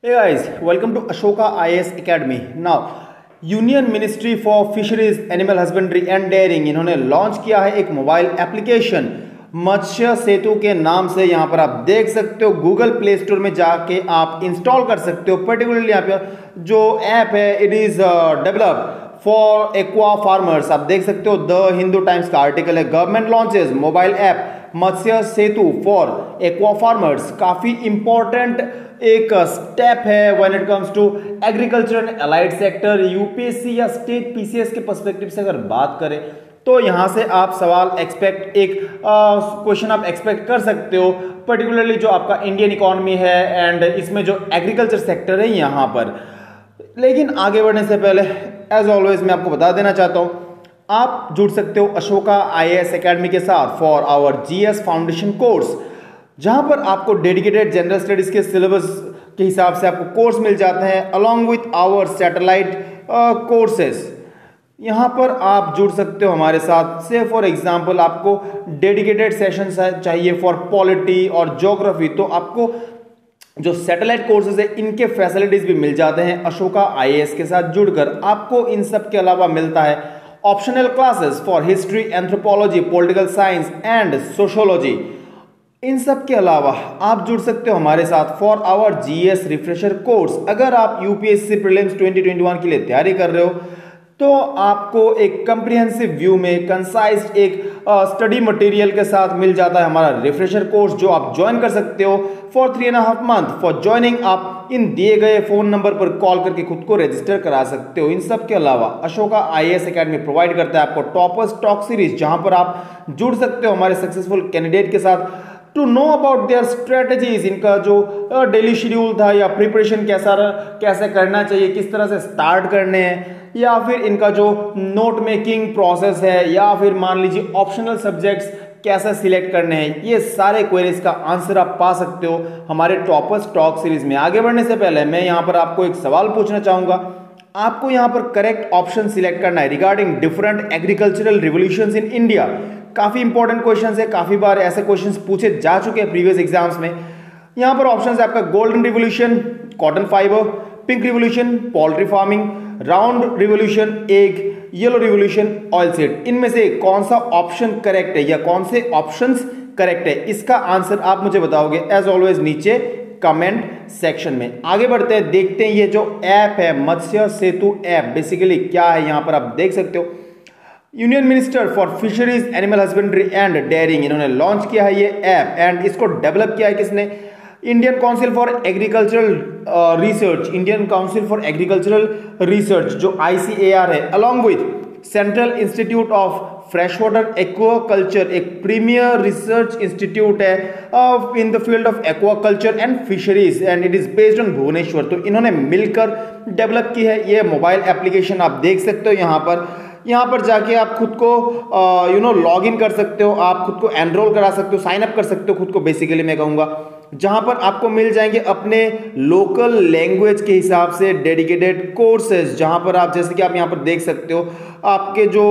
Hey guys, welcome to Ashoka IAS Academy. Now, union ministry for fisheries animal husbandry and dairying इन्होंने launch किया है एक mobile application मत्स्य सेतु के नाम से। यहाँ पर आप देख सकते हो, गूगल प्ले स्टोर में जाके आप इंस्टॉल कर सकते हो। पर्टिकुलरली यहाँ पे जो ऐप है it is developed for aqua farmers. आप देख सकते हो, द हिंदू टाइम्स का आर्टिकल है, government launches mobile app Matsya Setu for aqua farmers. काफी इंपॉर्टेंट एक स्टेप है when it comes to agriculture and allied sector. UPSC या स्टेट पीसीएस के पर्सपेक्टिव से अगर बात करें तो यहां से आप सवाल एक्सपेक्ट एक क्वेश्चन आप एक्सपेक्ट कर सकते हो, पर्टिकुलरली जो आपका इंडियन इकोनॉमी है एंड इसमें जो एग्रीकल्चर सेक्टर है यहां पर। लेकिन आगे बढ़ने से पहले एज ऑलवेज मैं आपको बता देना चाहता हूं, आप जुड़ सकते हो अशोका आईएएस एकेडमी के साथ for our GS foundation course, जहां पर आपको डेडिकेटेड जनरल स्टडीज के सिलेबस के हिसाब से आपको कोर्स मिल जाते हैं along with our satellite courses. यहां पर आप जुड़ सकते हो हमारे साथ। से फॉर एग्जांपल आपको डेडिकेटेड सेशन चाहिए फॉर पॉलिटी और ज्योग्राफी, तो आपको जो सैटेलाइट कोर्सेज है इनके फैसिलिटीज भी मिल जाते हैं अशोका आईएएस के साथ जुड़कर। आपको इन सब के अलावा मिलता है optional classes for history, anthropology, political science and sociology. इन सब के अलावा आप जुड़ सकते हो हमारे साथ for our GS refresher course. अगर आप यूपीएससी प्रीलिम्स 2021 के लिए तैयारी कर रहे हो तो आपको एक कंप्रिहेंसिव व्यू में कंसाइज एक स्टडी मटेरियल के साथ मिल जाता है हमारा रिफ्रेशर कोर्स, जो आप ज्वाइन कर सकते हो फॉर 3.5 मंथ। फॉर ज्वाइनिंग आप इन दिए गए फोन नंबर पर कॉल करके खुद को रजिस्टर करा सकते हो। इन सब के अलावा अशोका आईएएस एकेडमी प्रोवाइड करता है आपको टॉपर्स टॉक सीरीज, जहां पर आप जुड़ सकते हो हमारे सक्सेसफुल कैंडिडेट के साथ to know about their strategies. इनका जो डेली शेड्यूल था या प्रिपरेशन कैसे करना चाहिए, किस तरह से स्टार्ट करने हैं, या फिर इनका जो नोट मेकिंग प्रोसेस है, या फिर मान लीजिए ऑप्शनल सब्जेक्ट्स कैसे सिलेक्ट करने हैं, ये सारे क्वेरीज का आंसर आप पा सकते हो हमारे टॉपर्स टॉक सीरीज में। आगे बढ़ने से पहले मैं यहाँ पर आपको एक सवाल पूछना चाहूंगा। आपको यहाँ पर करेक्ट ऑप्शन सिलेक्ट करना है regarding different agricultural revolutions in India. काफी इंपॉर्टेंट क्वेश्चन है, काफी बार ऐसे क्वेश्चन पूछे जा चुके हैं प्रीवियस एग्जाम्स में। यहाँ पर ऑप्शन है आपका golden revolution cotton fibre, pink revolution poultry farming, round revolution egg, yellow revolution oil seed. इनमें से कौन सा ऑप्शन करेक्ट है या कौन से ऑप्शंस करेक्ट है, इसका आंसर आप मुझे बताओगे एज ऑलवेज नीचे कमेंट सेक्शन में। आगे बढ़ते हैं, देखते हैं ये जो ऐप है मत्स्य सेतु ऐप बेसिकली क्या है। यहां पर आप देख सकते हो union minister for fisheries animal husbandry and dairying इन्होंने लॉन्च किया है ये ऐप, एंड इसको डेवलप किया है किसने? Indian council for agricultural research, Indian council for agricultural research जो आईसीएआर है, along with central institute of fresh water aquaculture, एक प्रीमियर रिसर्च इंस्टीट्यूट है in the field of aquaculture and fisheries, and it is based on Bhubaneswar. तो इन्होंने मिलकर develop की है ये मोबाइल एप्लीकेशन। आप देख सकते हो यहाँ पर जाके आप खुद को लॉग इन कर सकते हो, आप खुद को एनरोल करा सकते हो, साइन अप कर सकते हो खुद को बेसिकली मैं कहूँगा, जहां पर आपको मिल जाएंगे अपने लोकल लैंग्वेज के हिसाब से डेडिकेटेड कोर्सेज। जहां पर आप जैसे कि आप यहाँ पर देख सकते हो आपके जो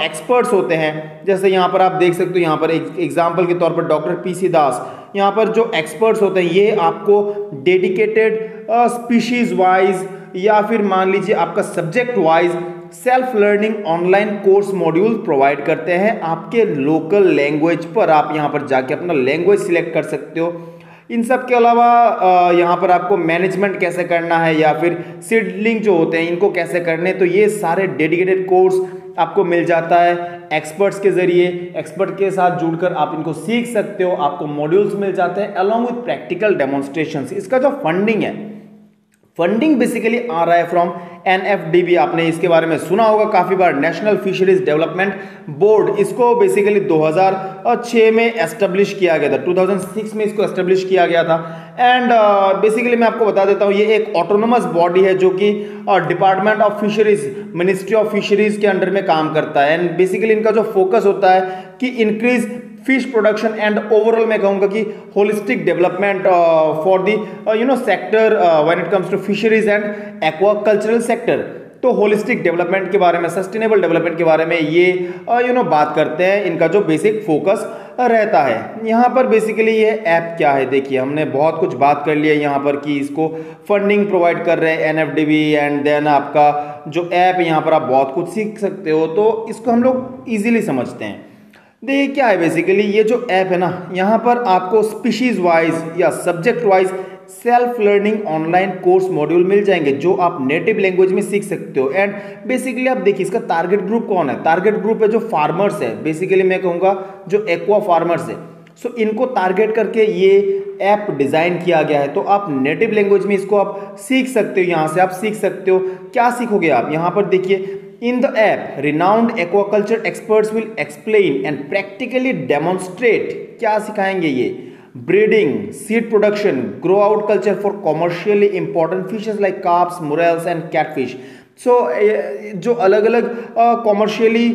एक्सपर्ट्स होते हैं, जैसे यहाँ पर आप देख सकते हो, यहाँ पर एक एग्जाम्पल के तौर पर डॉक्टर पीसी दास, यहाँ पर जो एक्सपर्ट्स होते हैं ये आपको डेडिकेटेड स्पीशीज वाइज या फिर मान लीजिए आपका subject wise self learning online course module provide करते हैं आपके लोकल लैंग्वेज पर। आप यहाँ पर जाके अपना लैंग्वेज सिलेक्ट कर सकते हो। इन सब के अलावा यहाँ पर आपको मैनेजमेंट कैसे करना है या फिर सीडलिंग जो होते हैं इनको कैसे करने, तो ये सारे डेडिकेटेड कोर्स आपको मिल जाता है एक्सपर्ट्स के जरिए। एक्सपर्ट के साथ जुड़कर आप इनको सीख सकते हो, आपको मॉड्यूल्स मिल जाते हैं अलॉन्ग विथ प्रैक्टिकल डेमोन्स्ट्रेशंस। इसका जो फंडिंग है, फंडिंग बेसिकली आ रहा है फ्रॉम एनएफडीबी, आपने इसके बारे में सुना होगा काफी बार, नेशनल फिशरीज डेवलपमेंट बोर्ड। इसको बेसिकली 2006 में एस्टेब्लिश किया गया था, 2006 में इसको एस्टेब्लिश किया गया था। एंड बेसिकली मैं आपको बता देता हूँ ये एक ऑटोनोमस बॉडी है जो कि department of fisheries, ministry of fisheries के अंडर में काम करता है। एंड बेसिकली इनका जो फोकस होता है कि increase fish production and overall मैं कहूंगा कि holistic development for the sector when it comes to fisheries and aquacultural sector. तो होलिस्टिक डेवलपमेंट के बारे में, सस्टेनेबल डेवलपमेंट के बारे में ये बात करते हैं। इनका जो बेसिक फोकस रहता है यहाँ पर बेसिकली ये ऐप क्या है, देखिए हमने बहुत कुछ बात कर लिया यहाँ पर कि इसको फंडिंग प्रोवाइड कर रहे हैं NFDB, एंड देन आपका जो ऐप यहाँ पर आप बहुत कुछ सीख सकते हो, तो इसको हम लोग इजीली समझते हैं। देखिए क्या है बेसिकली ये जो ऐप है ना, यहाँ पर आपको स्पीशीज वाइज या subject wise self learning online course module मिल जाएंगे जो आप नेटिव लैंग्वेज में सीख सकते हो। एंड बेसिकली आप देखिए इसका टारगेट ग्रुप कौन है, टारगेट ग्रुप है जो फार्मर्स है, बेसिकली मैं कहूँगा जो एक्वा फार्मर्स है। सो इनको टारगेट करके ये ऐप डिजाइन किया गया है। तो आप नेटिव लैंग्वेज में इसको आप सीख सकते हो, यहाँ से आप सीख सकते हो। क्या सीखोगे आप, यहाँ पर देखिए In the app, renowned aquaculture experts will explain and practically demonstrate, क्या सिखाएंगे ये, breeding, seed production, grow out culture for commercially important fishes like carps, morels and catfish. So जो अलग अलग कॉमर्शियली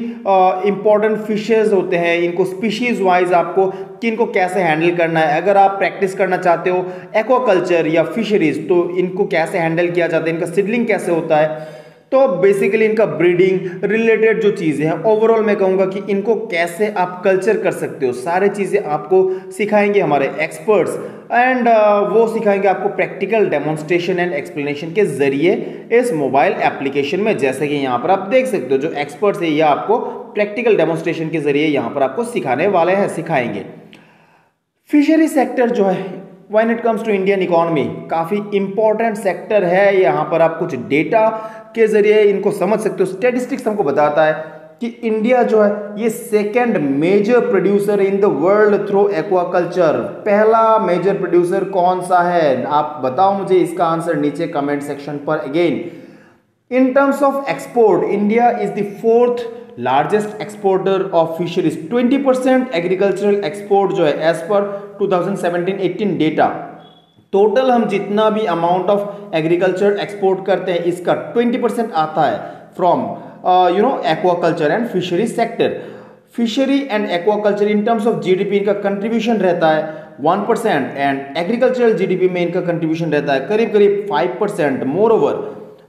इंपॉर्टेंट फिशेज होते हैं, इनको स्पीशीज वाइज आपको कि इनको कैसे हैंडल करना है। अगर आप प्रैक्टिस करना चाहते हो एक्वाकल्चर या फिशरीज, तो इनको कैसे हैंडल किया जाता है, इनका सीडलिंग कैसे होता है, तो बेसिकली इनका ब्रीडिंग रिलेटेड जो चीज़ें हैं, ओवरऑल मैं कहूँगा कि इनको कैसे आप कल्चर कर सकते हो, सारे चीज़ें आपको सिखाएंगे हमारे एक्सपर्ट्स। एंड वो सिखाएंगे आपको प्रैक्टिकल डेमोन्स्ट्रेशन एंड एक्सप्लेनेशन के जरिए इस मोबाइल एप्लीकेशन में। जैसे कि यहाँ पर आप देख सकते हो जो एक्सपर्ट्स है ये आपको प्रैक्टिकल डेमोन्स्ट्रेशन के जरिए यहाँ पर आपको सिखाने वाले हैं, सिखाएंगे। फिशरी सेक्टर जो है when it comes to Indian economy काफ़ी इंपॉर्टेंट सेक्टर है। यहाँ पर आप कुछ डेटा के जरिए इनको समझ सकते हो। स्टैटिस्टिक्स हमको बताता है कि इंडिया जो है ये second major producer in the world through aquaculture. पहला मेजर प्रोड्यूसर कौन सा है, आप बताओ मुझे इसका आंसर नीचे कमेंट सेक्शन पर। Again in terms of export India is the fourth largest exporter of fisheries. 20% agricultural export जो है एज पर 2017-18 डेटा, टोटल हम जितना भी अमाउंट ऑफ एग्रीकल्चर एक्सपोर्ट करते हैं इसका 20% आता है from aquaculture and fisheries sector. Fishery and aquaculture in terms of GDP इनका कंट्रीब्यूशन रहता है 1%, एंड एग्रीकल्चरल जीडीपी में इनका कंट्रीब्यूशन रहता है करीब करीब 5%। मोर ओवर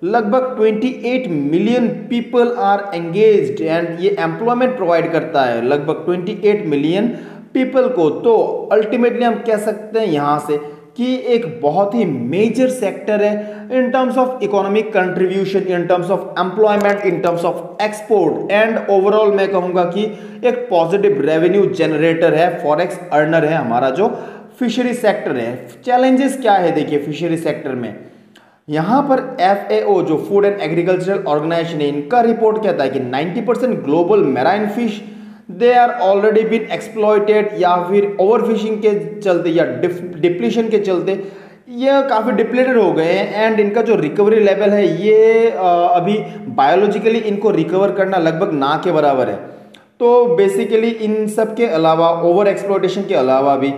लगभग 28 million people are engaged, and ये एम्प्लॉयमेंट प्रोवाइड करता है लगभग 28 मिलियन पीपल को। तो अल्टीमेटली हम कह सकते हैं यहाँ से कि एक बहुत ही मेजर सेक्टर है इन terms of economic contribution, in terms of employment, in terms of export, and overall मैं कहूँगा कि एक पॉजिटिव रेवेन्यू जनरेटर है, फॉरेक्स अर्नर है हमारा जो फिशरी सेक्टर है। चैलेंजेस क्या है देखिए फिशरी सेक्टर में, यहाँ पर FAO जो फूड एंड एग्रीकल्चरल ऑर्गेनाइजेशन है, इनका रिपोर्ट कहता है कि 90% global marine fish they are already been exploited, या फिर ओवरफिशिंग के चलते या डिप्लीशन के चलते ये काफ़ी डिप्लीटेड हो गए हैं। एंड इनका जो रिकवरी लेवल है ये अभी बायोलॉजिकली इनको रिकवर करना लगभग ना के बराबर है। तो बेसिकली इन सब के अलावा ओवर एक्सप्लॉयटेशन के अलावा भी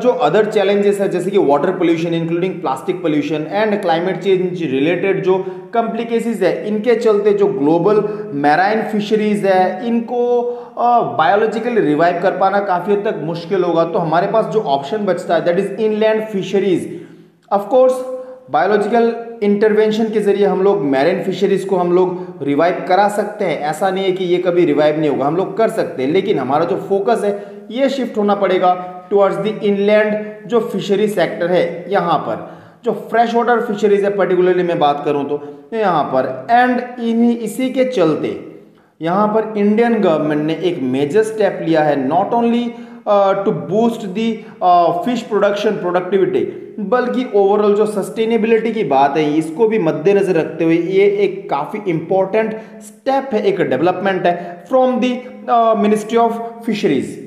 जो अदर चैलेंजेस है जैसे कि water pollution including plastic pollution and climate change related जो कॉम्प्लिकेशंस है, इनके चलते जो ग्लोबल मैराइन फिशरीज है इनको बायोलॉजिकली रिवाइव कर पाना काफ़ी हद तक मुश्किल होगा। तो हमारे पास जो ऑप्शन बचता है that is inland fisheries. Of course biological intervention के जरिए हम लोग मैरीन फिशरीज को हम लोग रिवाइव करा सकते हैं, ऐसा नहीं है कि ये कभी रिवाइव नहीं होगा, हम लोग कर सकते हैं। लेकिन हमारा जो फोकस है ये शिफ्ट होना पड़ेगा टुवर्ड्स द इनलैंड जो फिशरी सेक्टर है। यहाँ पर जो फ्रेश वाटर फिशरीज है पर्टिकुलरली मैं बात करूँ तो यहाँ पर, एंड इसी के चलते यहाँ पर इंडियन गवर्नमेंट ने एक मेजर स्टेप लिया है, not only to boost the fish production productivity, बल्कि ओवरऑल जो सस्टेनेबिलिटी की बात है इसको भी मद्देनजर रखते हुए ये एक काफ़ी इंपॉर्टेंट स्टेप है, एक डेवलपमेंट है from the ministry of fisheries.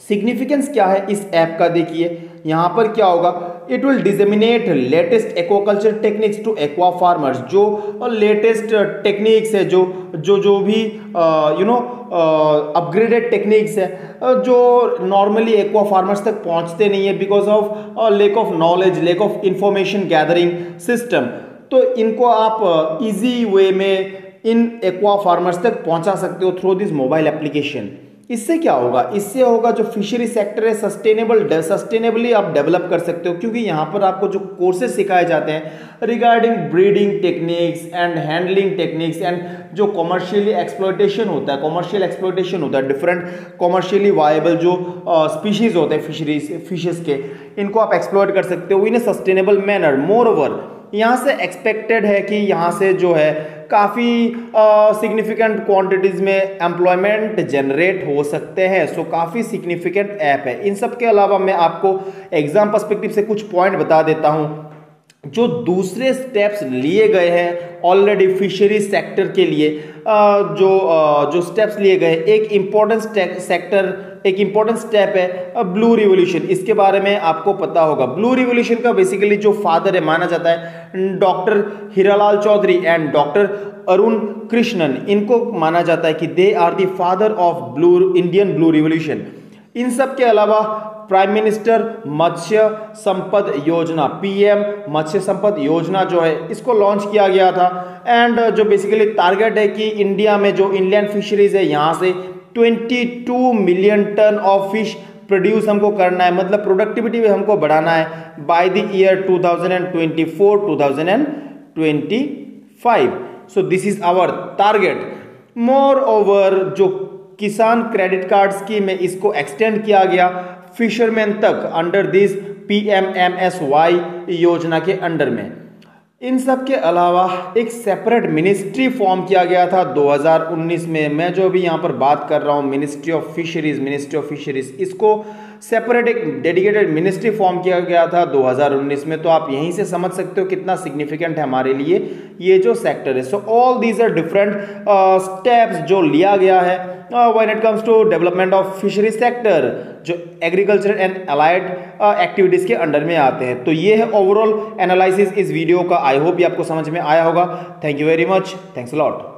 Significance क्या है इस ऐप का देखिए, यहाँ पर क्या होगा, it will disseminate latest aquaculture techniques to aqua farmers. जो लेटेस्ट टेक्निक्स है जो भी अपग्रेडेड टेक्निक्स है जो नॉर्मली एक्वा फार्मर्स तक पहुँचते नहीं है because of lack of knowledge, lack of information gathering system. तो इनको आप इजी वे में इन एक्वा फार्मर्स तक पहुँचा सकते हो थ्रू दिस मोबाइल एप्लीकेशन। इससे क्या होगा, इससे होगा जो फिशरी सेक्टर है सस्टेनेबली आप डेवलप कर सकते हो, क्योंकि यहाँ पर आपको जो कोर्सेज सिखाए जाते हैं regarding breeding techniques and handling techniques and जो कमर्शियल एक्सप्लॉयटेशन होता है डिफरेंट कमर्शियली वायबल जो स्पीशीज होते हैं फिशेस के, इनको आप एक्सप्लॉयट कर सकते हो in a sustainable manner. Moreover यहाँ से एक्सपेक्टेड है कि यहाँ से जो है काफ़ी सिग्निफिकेंट क्वांटिटीज़ में एम्प्लॉयमेंट जनरेट हो सकते हैं। सो काफ़ी सिग्निफिकेंट ऐप है। इन सब के अलावा मैं आपको एग्जाम पर्सपेक्टिव से कुछ पॉइंट बता देता हूँ जो दूसरे स्टेप्स लिए गए हैं ऑलरेडी फिशरी सेक्टर के लिए। जो स्टेप्स लिए गए, एक इंपॉर्टेंट स्टेप है ब्लू रिवॉल्यूशन। इसके बारे में आपको पता होगा। ब्लू रिवॉल्यूशन का बेसिकली जो फादर है माना जाता है doctor Hiralal Chaudhary and doctor Arun Krishnan, इनको माना जाता है कि they are the father of Indian blue revolution. इन सब के अलावा प्राइम मिनिस्टर मत्स्य संपद योजना, पीएम मत्स्य संपद योजना जो है इसको लॉन्च किया गया था। एंड जो बेसिकली टारगेट है कि इंडिया में जो इनलैंड फिशरीज है यहाँ से 22 million ton of fish produce हमको करना है, मतलब प्रोडक्टिविटी में हमको बढ़ाना है by the year 2024-2025। So this is our target. Moreover जो किसान क्रेडिट कार्ड स्कीम है इसको एक्सटेंड किया गया फिशरमैन तक अंडर दिस PMMSY योजना के अंडर में। इन सब के अलावा एक सेपरेट मिनिस्ट्री फॉर्म किया गया था 2019 में। मैं जो अभी यहाँ पर बात कर रहा हूँ मिनिस्ट्री ऑफ फिशरीज, इसको सेपरेट एक डेडिकेटेड मिनिस्ट्री फॉर्म किया गया था 2019 में। तो आप यहीं से समझ सकते हो कितना सिग्निफिकेंट है हमारे लिए ये जो सेक्टर है। So all these are different steps जो लिया गया है when it comes to development of fishery sector, जो एग्रीकल्चर एंड अलाइड एक्टिविटीज के अंडर में आते हैं। तो ये है ओवरऑल एनालिसिस इस वीडियो का। आई होप ये आपको समझ में आया होगा। Thank you very much, thanks a lot.